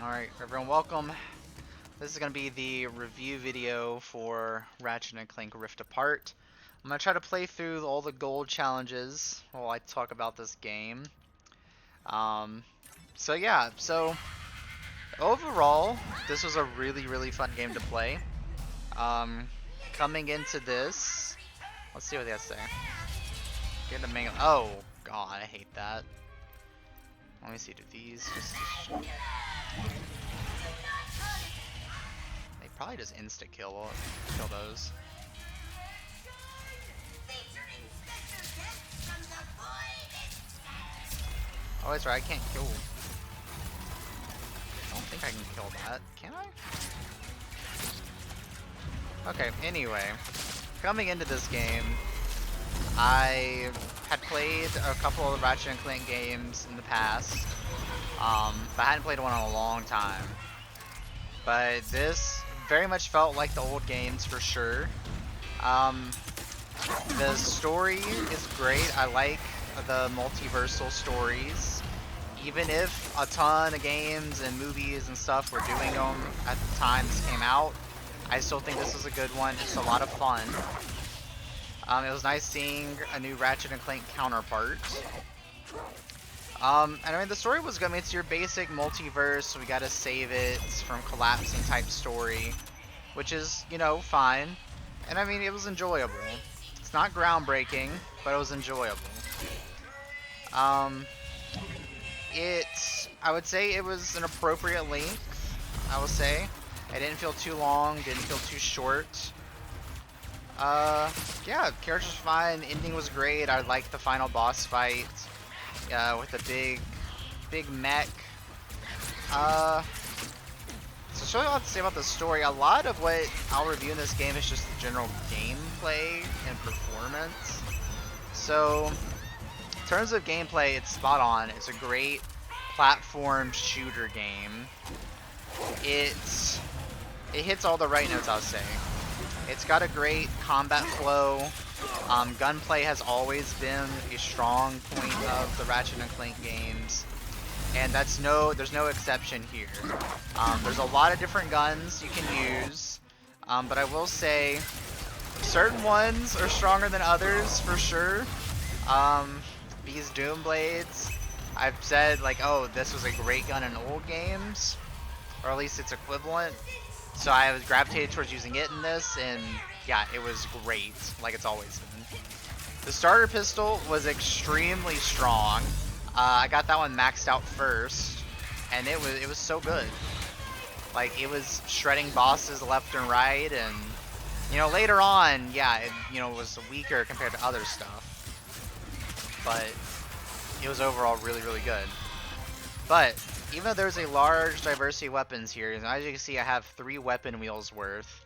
Alright, everyone, welcome. This is going to be the review video for Ratchet and Clank Rift Apart. I'm going to try to play through all the gold challenges while I talk about this game. So overall, this was a really fun game to play. Coming into this, let's see what they have to say. Get the main. Oh, God, I hate that. Let me see, do these just... They probably just insta-kill those. Oh, that's right, I can't kill. I don't think I can kill that. Can I? Okay, anyway. Coming into this game, I had played a couple of the Ratchet and Clank games in the past, but I hadn't played one in a long time. But this very much felt like the old games for sure. The story is great. I like the multiversal stories. Even if a ton of games and movies and stuff were doing them at the time this came out, I still think this was a good one. It's a lot of fun. It was nice seeing a new Ratchet and Clank counterpart. And I mean, the story was good. I mean, it's your basic multiverse, so we gotta save it from collapsing type story, which is, you know, fine. And I mean, it was enjoyable. It's not groundbreaking, but it was enjoyable. I would say it was an appropriate length, I will say. It didn't feel too long, didn't feel too short. Yeah, character's fine, ending was great. I liked the final boss fight, with the big mech. So show you a lot to say about the story. A lot of what I'll review in this game is just the general gameplay and performance. So, in terms of gameplay, it's spot on. It's a great platform shooter game. It hits all the right notes, I'll say. It's got a great combat flow. Gunplay has always been a strong point of the Ratchet and Clank games, and there's no exception here. There's a lot of different guns you can use, but I will say certain ones are stronger than others for sure. These Doom Blades, I've said like, oh, this was a great gun in old games, or at least its equivalent. So I was gravitated towards using it in this, and yeah, it was great, like it's always been. The starter pistol was extremely strong. I got that one maxed out first, and it was so good. Like, it was shredding bosses left and right, and you know, later on, yeah, it, you know, was weaker compared to other stuff, but it was overall really good. But even though there's a large diversity of weapons here, and as you can see, I have 3 weapon wheels worth.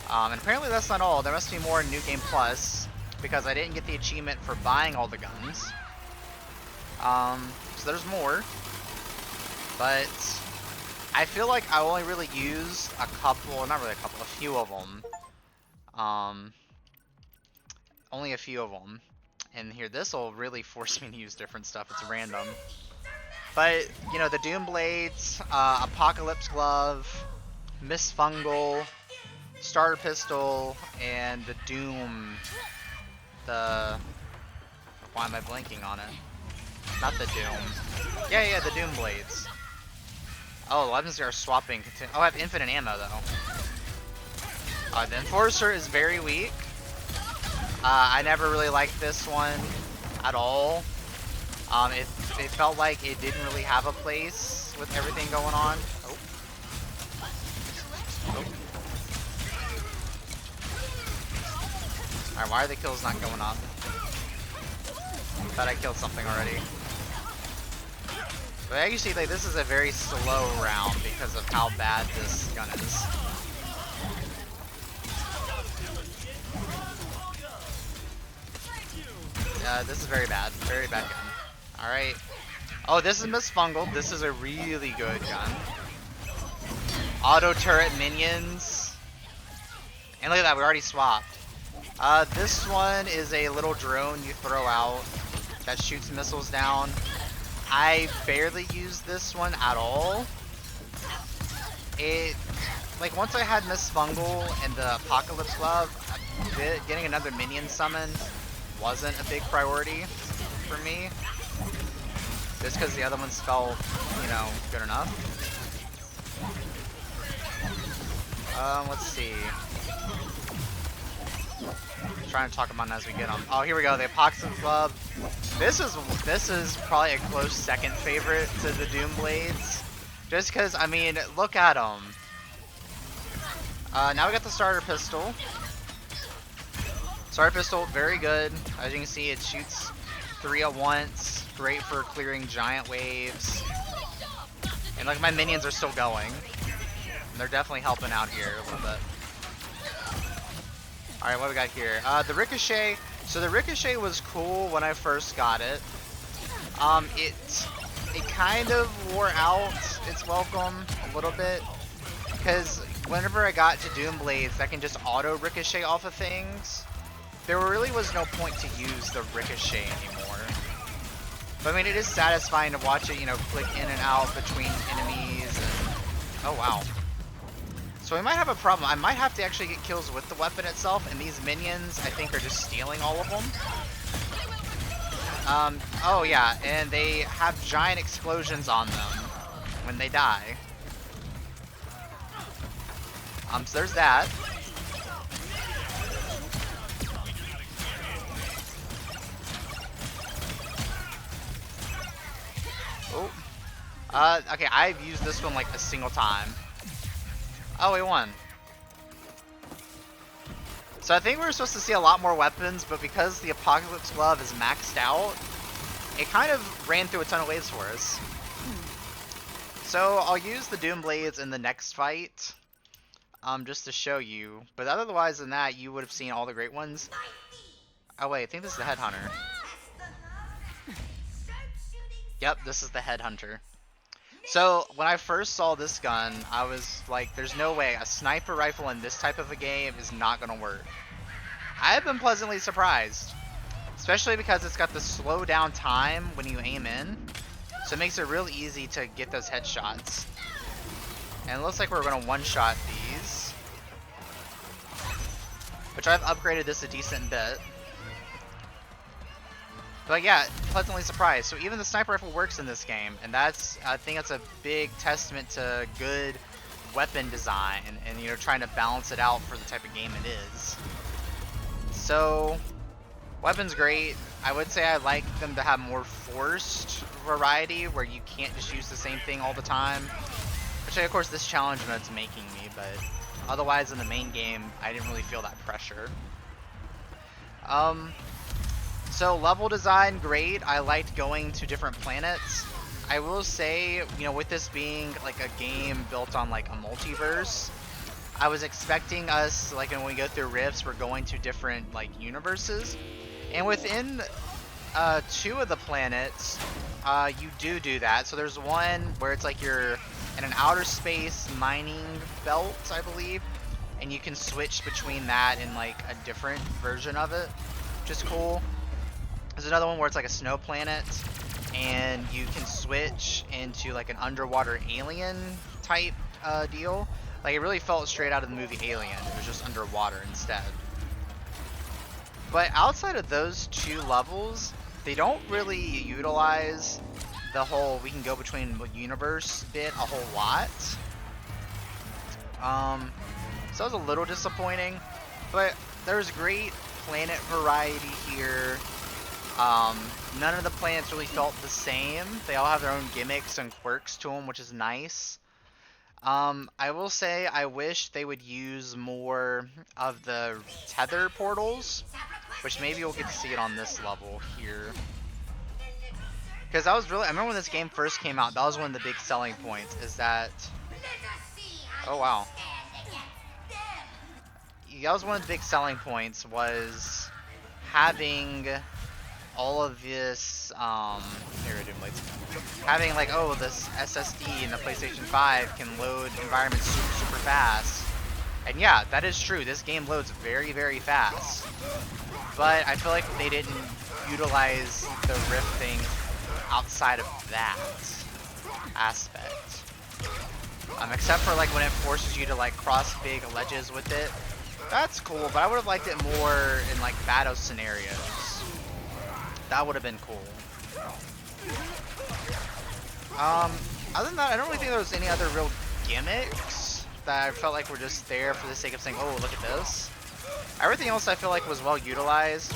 And apparently that's not all. There must be more in New Game Plus, because I didn't get the achievement for buying all the guns. So there's more. But I feel like I only really used a couple, not really a couple, a few of them. Only a few of them. And here, this will really force me to use different stuff. It's random. But, you know, the Doom Blades, Apocalypse Glove, Miss Fungal, Starter Pistol, and the Doom, why am I blanking on it? Not the Doom. Yeah, the Doom Blades. Oh, weapons are swapping. Oh, I have infinite ammo, though. The Enforcer is very weak. I never really liked this one at all. It felt like it didn't really have a place with everything going on. Oh. Alright, why are the kills not going up? Thought I killed something already. But as you see, like, this is a very slow round because of how bad this gun is. This is very bad. Very bad gun. Alright. Oh, this is Miss Fungal. This is a really good gun. Auto turret minions. And look at that, we already swapped. This one is a little drone you throw out that shoots missiles down. I barely use this one at all. it, like, once I had Miss Fungal and the Apocalypse Glove, getting another minion summon wasn't a big priority for me. Just because the other ones felt, you know, good enough. Let's see. Trying to talk about them as we get them. Oh, here we go. The Apocalypse Glove. This is probably a close second favorite to the Doom Blades. Just because, I mean, look at them. Now we got the starter pistol. Starter pistol, very good. As you can see, it shoots 3 at once. Great for clearing giant waves. And like my minions are still going. And they're definitely helping out here a little bit. Alright, what we got here? The Ricochet. So the Ricochet was cool when I first got it. It kind of wore out its welcome a little bit. Because whenever I got to Doom Blades that can just auto ricochet off of things, there really was no point to use the Ricochet anymore. But I mean, it is satisfying to watch it, you know, click in and out between enemies. And... oh, wow. So we might have a problem. I might have to actually get kills with the weapon itself, and these minions, I think, are just stealing all of them. Oh yeah, and they have giant explosions on them when they die. So there's that. Oh. Okay, I've used this one like a single time. Oh, we won. So I think we were supposed to see a lot more weapons, but because the Apocalypse Glove is maxed out, it kind of ran through a ton of waves for us. So I'll use the Doom Blades in the next fight, just to show you. But otherwise than that, you would have seen all the great ones. Oh wait, I think this is the Headhunter. Yep, this is the Headhunter. So, when I first saw this gun, I was like, there's no way a sniper rifle in this type of a game is not going to work. I have been pleasantly surprised. Especially because it's got the slow down time when you aim in. So it makes it real easy to get those headshots. And it looks like we're going to one-shot these. Which I've upgraded this a decent bit. But yeah, pleasantly surprised. So even the sniper rifle works in this game, and that's, I think that's a big testament to good weapon design and you know, trying to balance it out for the type of game it is. So weapon's great. I would say I like them to have more forced variety where you can't just use the same thing all the time. Which of course this challenge mode's making me, but otherwise in the main game I didn't really feel that pressure. So level design, great. I liked going to different planets. I will say, you know, with this being like a game built on like a multiverse, I was expecting us, like when we go through rifts, we're going to different like universes. And within 2 of the planets, you do that. So there's one where it's like you're in an outer space mining belt, I believe. And you can switch between that and like a different version of it, which is cool. There's another one where it's like a snow planet, and you can switch into like an underwater alien type deal. Like it really felt straight out of the movie Alien. It was just underwater instead. But outside of those 2 levels, they don't really utilize the whole we can go between universe bit a whole lot. So that was a little disappointing, but there's great planet variety here. None of the planets really felt the same. They all have their own gimmicks and quirks to them, which is nice. I will say I wish they would use more of the tether portals, which maybe we'll get to see it on this level here. Because I remember when this game first came out, that was one of the big selling points, is that, oh wow. That was one of the big selling points, was having all of this, having like, oh, this SSD in the PlayStation 5 can load environments super fast. And yeah, that is true. This game loads very, very fast. But I feel like they didn't utilize the Rift thing outside of that aspect. Except for like when it forces you to like cross big ledges with it. That's cool, but I would have liked it more in like battle scenarios. That would have been cool. Other than that, I don't really think there was any other real gimmicks that I felt like were just there for the sake of saying, oh, look at this. Everything else I feel like was well utilized.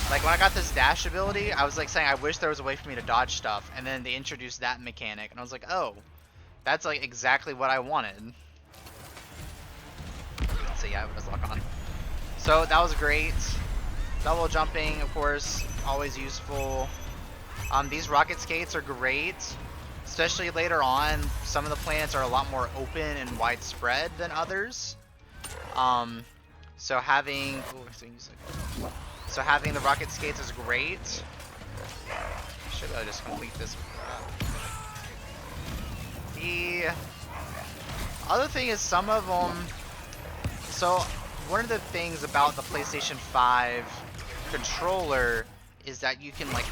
Like when I got this dash ability, I was like saying I wish there was a way for me to dodge stuff, and then they introduced that mechanic, and I was like, oh, that's like exactly what I wanted. So yeah, it was lock on. So that was great. Double jumping, of course, always useful. These rocket skates are great, especially later on. Some of the planets are a lot more open and widespread than others. So having the rocket skates is great. Should I just complete this with that? The other thing is some of them. So one of the things about the PlayStation 5 controller is that you can like,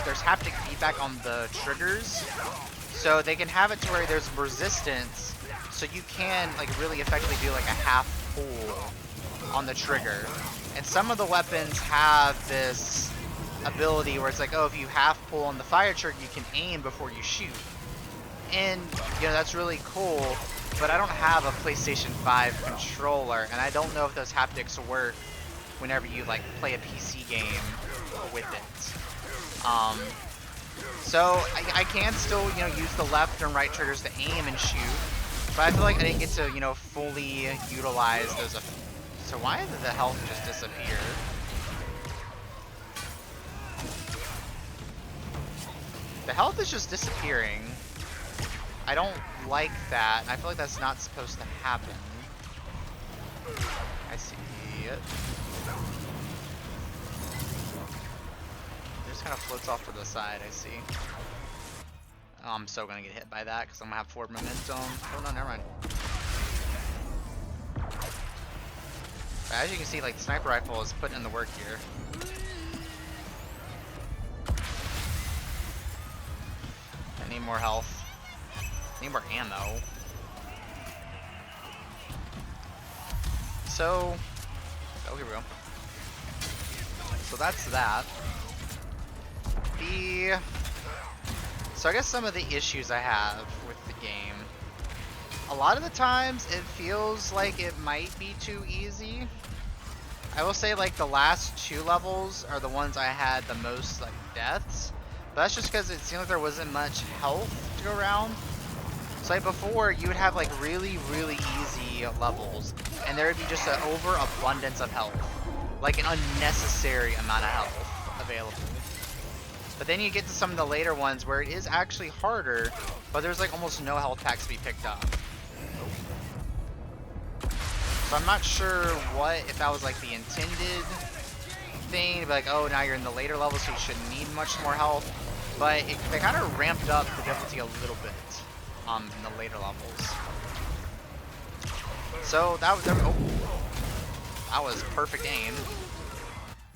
there's haptic feedback on the triggers, so they can have it to where there's resistance, so you can like really effectively do like a half pull on the trigger. And some of the weapons have this ability where it's like, oh, if you half pull on the fire trigger, you can aim before you shoot. And you know, that's really cool, but I don't have a PlayStation 5 controller, and I don't know if those haptics work whenever you like play a PC game with it. So I can still, you know, use the left and right triggers to aim and shoot, but I feel like I didn't get to, you know, fully utilize those. So why did the health just disappear? The health is just disappearing. I don't like that. I feel like that's not supposed to happen. I see it. It just kind of floats off to the side, I see. Oh, I'm so gonna get hit by that because I'm gonna have forward momentum. Oh no, never mind. But as you can see, like, the sniper rifle is putting in the work here. I need more health. I need more ammo. So, oh, here we go. So that's that. So I guess some of the issues I have with the game. A lot of the times it feels like it might be too easy. I will say like the last 2 levels are the ones I had the most like deaths. But that's just because it seemed like there wasn't much health to go around. So like before, you would have like really, really easy levels, and there would be just an overabundance of health. Like an unnecessary amount of health available. But then you get to some of the later ones where it is actually harder, but there's like almost no health packs to be picked up. So I'm not sure if that was like the intended thing, to be like, oh, now you're in the later levels, so you shouldn't need much more health. But they kind of ramped up the difficulty a little bit in the later levels. So that was perfect aim.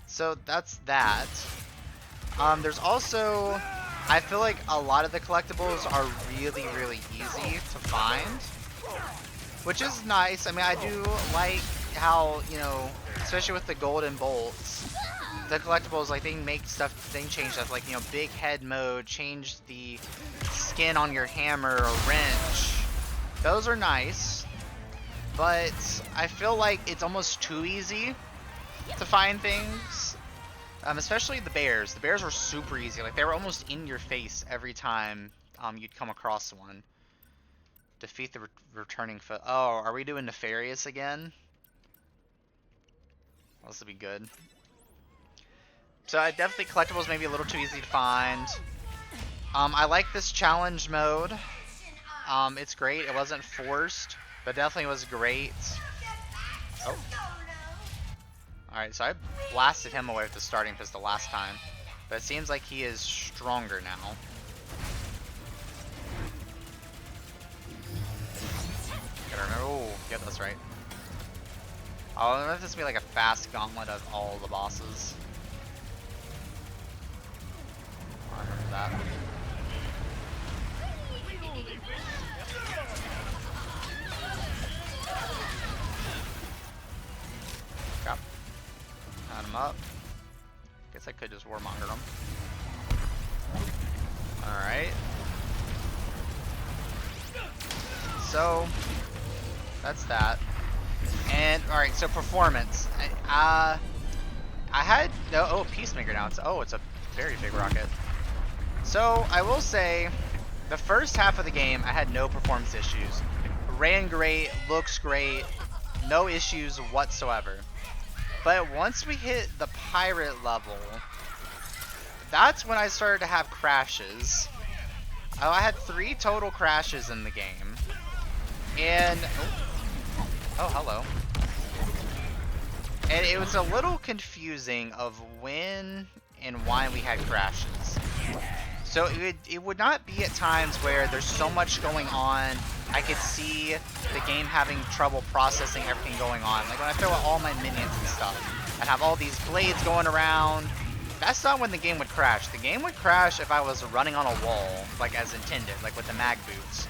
So that's that. There's also, I feel like a lot of the collectibles are really, really easy to find, which is nice. I mean, I do like how, you know, especially with the golden bolts, the collectibles, like, they make stuff, they change stuff, like, you know, big head mode, change the skin on your hammer or wrench. Those are nice, but I feel like it's almost too easy to find things. Especially the bears. The bears were super easy. Like, they were almost in your face every time you'd come across one. Defeat the returning foe. Oh, are we doing Nefarious again? Well, this will be good. So I definitely, collectibles may be a little too easy to find. I like this challenge mode. It's great. It wasn't forced, but definitely was great. Oh. Alright, so I blasted him away with the starting pistol last time, but it seems like he is stronger now. Gotta remember, oh, yeah, that's right. I wonder if this will be like a fast gauntlet of all the bosses. I remember that. could just warmonger them. Alright. So, that's that. And, alright, so performance. I had, no, oh, Peacemaker now. It's a very big rocket. So, I will say, the first half of the game, I had no performance issues. Ran great, looks great, no issues whatsoever. But once we hit the pirate level, that's when I started to have crashes. I had 3 total crashes in the game. And, oh, hello. And it was a little confusing of when and why we had crashes. So it would not be at times where there's so much going on, I could see the game having trouble processing everything going on. Like when I throw out all my minions and stuff, I'd have all these blades going around. That's not when the game would crash. The game would crash if I was running on a wall, like as intended, like with the mag boots.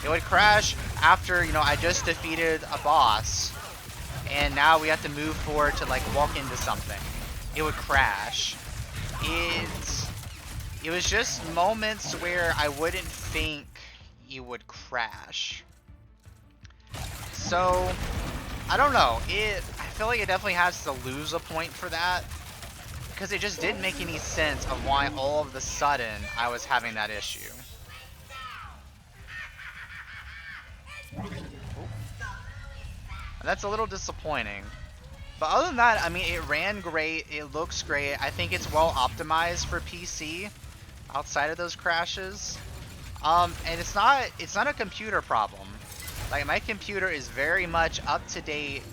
It would crash after, you know, I just defeated a boss, and now we have to move forward to like walk into something. It would crash. It was just moments where I wouldn't think you would crash. So, I don't know. I feel like it definitely has to lose a point for that, because it just didn't make any sense of why all of a sudden I was having that issue. And that's a little disappointing. But other than that, I mean, it ran great, it looks great. I think it's well optimized for PC outside of those crashes. And it's not a computer problem. Like, my computer is very much up to date,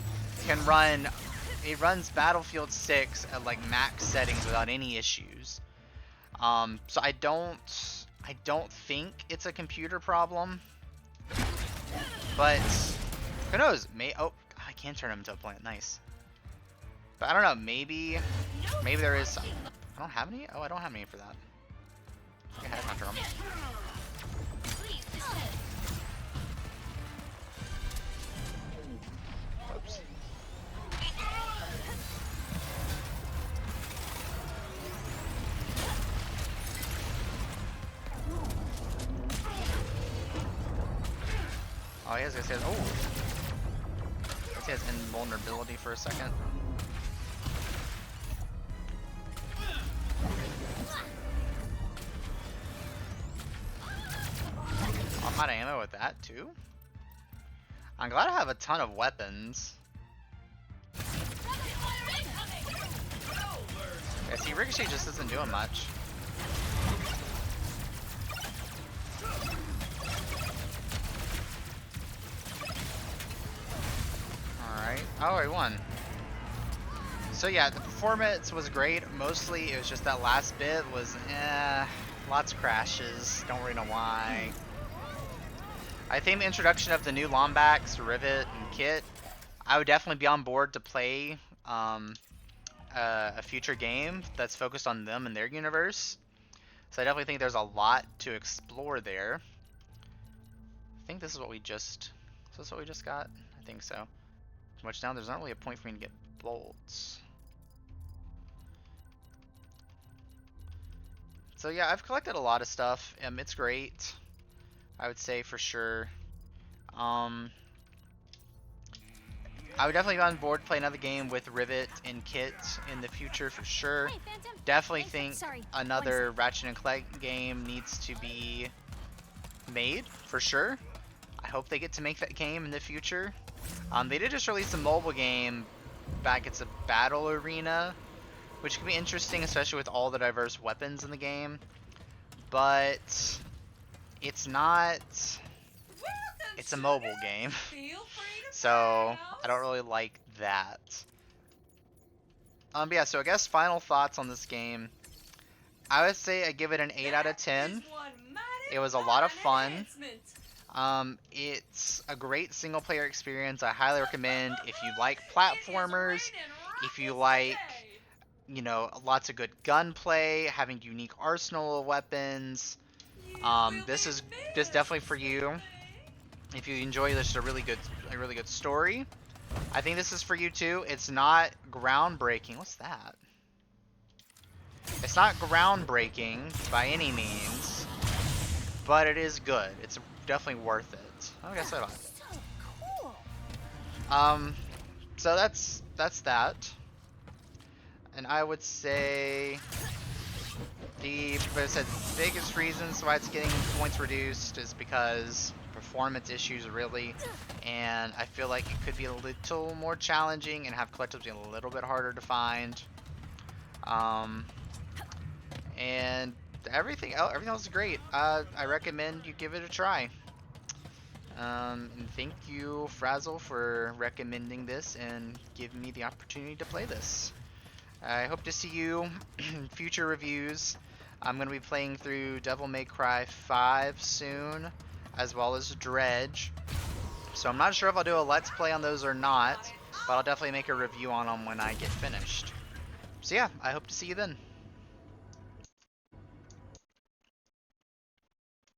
it runs Battlefield 6 at like max settings without any issues. So I don't think it's a computer problem. But who knows? Oh, I can turn him into a plant. Nice. But I don't know. Maybe there is some. I don't have any. Oh, I don't have any for that. I think I had hunter him. Oops. Oh, he has he has invulnerability for a second. I'm out of ammo with that too. I'm glad I have a ton of weapons. Yeah, see, Ricochet just isn't doing much. Alright. Oh, he won. So yeah, the performance was great. Mostly it was just that last bit was lots of crashes. Don't really know why. I think the introduction of the new Lombax, Rivet, and Kit, I would definitely be on board to play a future game that's focused on them and their universe. So I definitely think there's a lot to explore there. I think this is what we just got? I think so. Which now there's not really a point for me to get bolts. So yeah, I've collected a lot of stuff. It's great, I would say for sure. I would definitely be on board to play another game with Rivet and Kit in the future for sure. Definitely think another Ratchet and Clank game needs to be made for sure. I hope they get to make that game in the future. They did just release a mobile game back. It's a battle arena, which could be interesting, especially with all the diverse weapons in the game. But it's not. It's a mobile game, so I don't really like that. But yeah, so I guess final thoughts on this game. I would say I give it an 8 out of 10. It was a lot of fun. It's a great single player experience. I highly recommend if you like platformers, if you like, you know, lots of good gunplay, having unique arsenal of weapons. This is definitely for you. If you enjoy this, a really good story, I think this is for you too. It's not groundbreaking. What's that? It's not groundbreaking by any means, but it is good. It's definitely worth it. I guess I like it. So cool. So that's that. And I would say but I said, biggest reasons why it's getting points reduced is because performance issues, really, and I feel like it could be a little more challenging and have collectibles be a little bit harder to find. And everything else is great. I recommend you give it a try. And thank you, Frazzle, for recommending this and giving me the opportunity to play this. I hope to see you in future reviews. I'm going to be playing through Devil May Cry 5 soon, as well as Dredge. So I'm not sure if I'll do a Let's Play on those or not, but I'll definitely make a review on them when I get finished. So yeah, I hope to see you then.